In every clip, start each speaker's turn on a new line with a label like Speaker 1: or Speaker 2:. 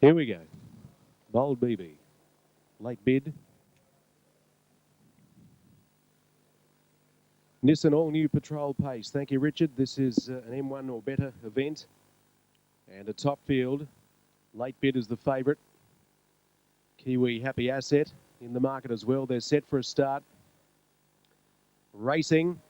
Speaker 1: Here we go. Bold BB. Late bid. Nissan all-new Patrol Pace. Thank you, Richard. This is an M1 or better event. And a top field. Late bid is the favourite. Kiwi Happy Asset in the market as well. They're set for a start. Racing.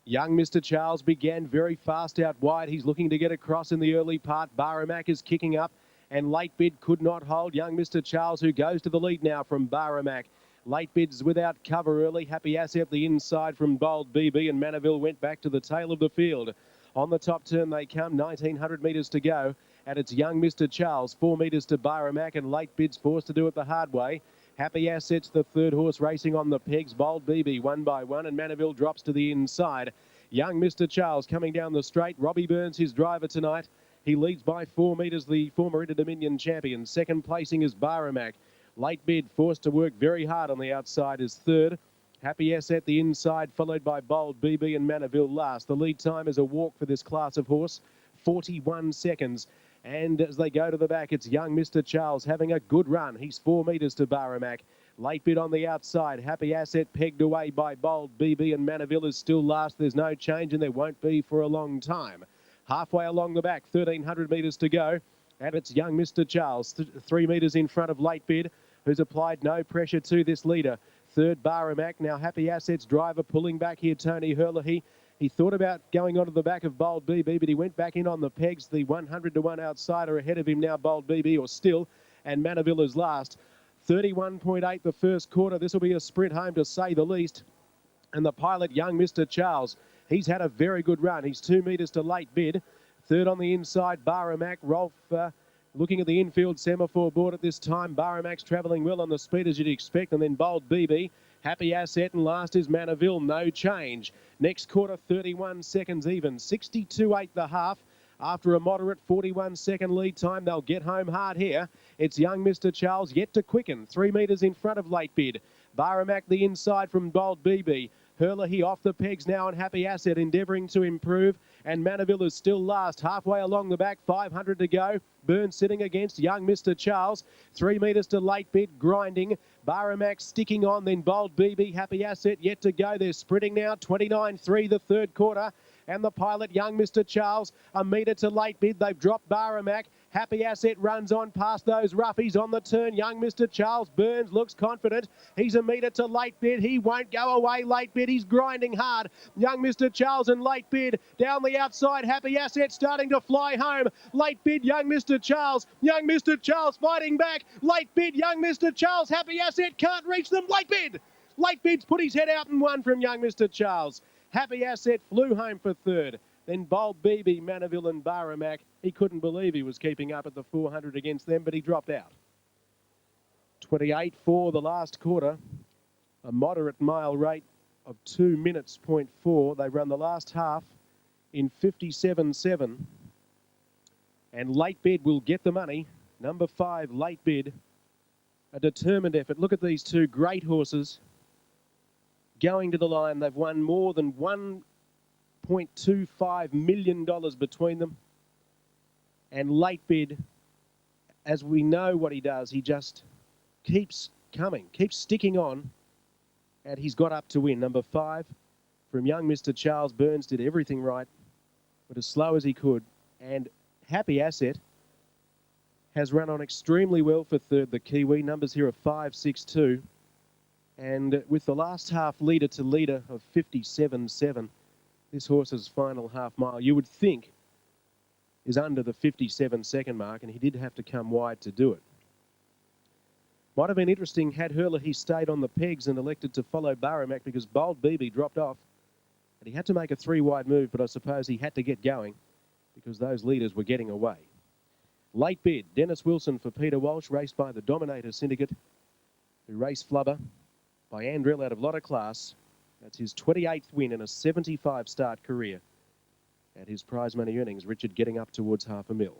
Speaker 1: Young Mr. Charles began very fast out wide. He's looking to get across in the early part. Baramac is kicking up and Late Bid could not hold. Young Mr. Charles, who goes to the lead now from Baramac. Late Bid's without cover early. Happy Asset the inside from Bold BB, and Manaville went back to the tail of the field. On the top turn they come, 1900 metres to go. And it's Young Mr. Charles, 4 metres to Baramac, and Late Bid's forced to do it the hard way. Happy Asset's the third horse racing on the pegs. Bold BB one by one, and Manaville drops to the inside. Young Mr. Charles coming down the straight. Robbie Burns, his driver tonight. He leads by 4 metres, the former Inter-Dominion champion. Second placing is Baramac. Late Bid, forced to work very hard on the outside, is third. Happy Asset the inside, followed by Bold BB and Manaville last. The lead time is a walk for this class of horse, 41 seconds. And as they go to the back, it's Young Mr. Charles having a good run. He's 4 metres to Baramac. Late Bid on the outside. Happy Asset pegged away by Bold BB, and Manaville is still last. There's no change, and there won't be for a long time. Halfway along the back, 1300 metres to go. And it's Young Mr. Charles, 3 metres in front of Late Bid, who's applied no pressure to this leader. Third, Baramac. Now Happy Asset's driver pulling back here, Tony Herlihy. He thought about going onto the back of Bold BB, but he went back in on the pegs. The 100 to 1 outsider ahead of him now, Bold BB, or still, and Manaville is last. 31.8 the first quarter. This will be a sprint home to say the least. And the pilot, Young Mr. Charles, he's had a very good run. He's 2 metres to Late Bid. Third on the inside, Baramac. Rolf looking at the infield semaphore board at this time. Baramac's travelling well on the speed as you'd expect. And then Bold BB. Happy Asset, and last is Manaville, no change. Next quarter, 31 seconds even. 62.8 the half. After a moderate 41-second lead time, they'll get home hard here. It's Young Mr. Charles yet to quicken. 3 metres in front of Late Bid. Baramac the inside from Bold BB. Herlihy off the pegs now, and Happy Asset endeavouring to improve. And Manaville is still last. Halfway along the back, 500 to go. Burns sitting against Young Mr. Charles. 3 metres to Late Bid, grinding. Baramac sticking on, then Bold BB. Happy Asset yet to go. They're sprinting now. 29.3 the third quarter. And the pilot, Young Mr. Charles, a metre to Late Bid. They've dropped Baramac. Happy Asset runs on past those roughies on the turn. Young Mr. Charles Burns looks confident. He's a metre to Late Bid. He won't go away, Late Bid. He's grinding hard. Young Mr. Charles and Late Bid down the outside. Happy Asset starting to fly home. Late Bid, Young Mr. Charles. Young Mr. Charles fighting back. Late Bid, Young Mr. Charles. Happy Asset can't reach them. Late Bid. Late Bid's put his head out and won from Young Mr. Charles. Happy Asset flew home for third. Then Bold BB, Manaville and Baramac. He couldn't believe he was keeping up at the 400 against them, but he dropped out. 28 for the last quarter. A moderate mile rate of 2 minutes, 0.4. They run the last half in 57.7. And Late Bid will get the money. Number 5, Late Bid. A determined effort. Look at these two great horses going to the line. They've won more than $1.25 million between them. And Late Bid, as we know what he does, he just keeps coming, keeps sticking on, and he's got up to win. Number 5 from Young Mr. Charles. Burns did everything right, but as slow as he could. And Happy Asset has run on extremely well for third, the Kiwi. Numbers here are 5, 6, 2. And with the last half leader to leader of 57.7, this horse's final half mile, you would think, is under the 57-second mark, and he did have to come wide to do it. Might have been interesting had Herlihy stayed on the pegs and elected to follow Baramac, because Bold BB dropped off, and he had to make a 3-wide move, but I suppose he had to get going because those leaders were getting away. Late Bid, Dennis Wilson for Peter Walsh, raced by the Dominator Syndicate, who raced Flubber by Andrell out of Lotta Class. That's his 28th win in a 75 start career. At his prize money earnings, Richard getting up towards $500,000.